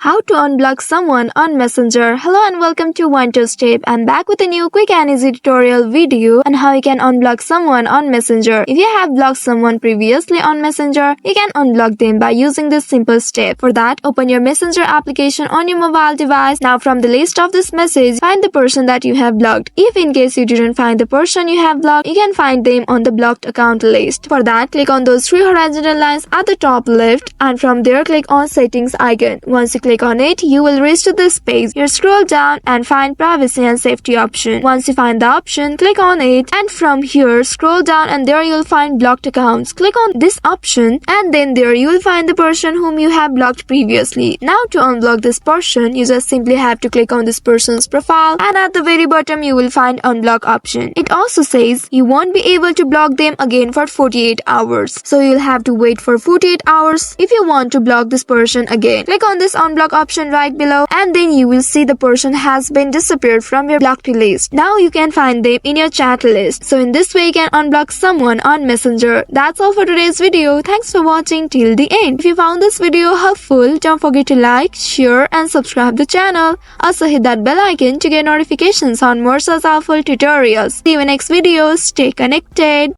How to unblock someone on Messenger. Hello and welcome to One Two Step. I'm back with a new quick and easy tutorial video on how you can unblock someone on Messenger. If you have blocked someone previously on Messenger, you can unblock them by using this simple step. For that, open your Messenger application on your mobile device. Now from the list of this message, find the person that you have blocked. If in case you didn't find the person you have blocked, you can find them on the blocked account list. For that, click on those three horizontal lines at the top left and from there click on settings icon. Once you click on it, you will reach to this page. You scroll down and find privacy and safety option. Once you find the option, click on it and from here scroll down and there you will find blocked accounts. Click on this option and then there you will find the person whom you have blocked previously. Now to unblock this person, you just simply have to click on this person's profile and at the very bottom you will find unblock option. It also says you won't be able to block them again for 48 hours. So you'll have to wait for 48 hours if you want to block this person again. Click on this unblock option right below and then you will see the person has been disappeared from your blocked list. Now you can find them in your chat list. So in this way you can unblock someone on Messenger. That's all for today's video. Thanks for watching till the end. If you found this video helpful, don't forget to like, share and subscribe the channel. Also hit that bell icon to get notifications on more such helpful tutorials. See you in next video. Stay connected.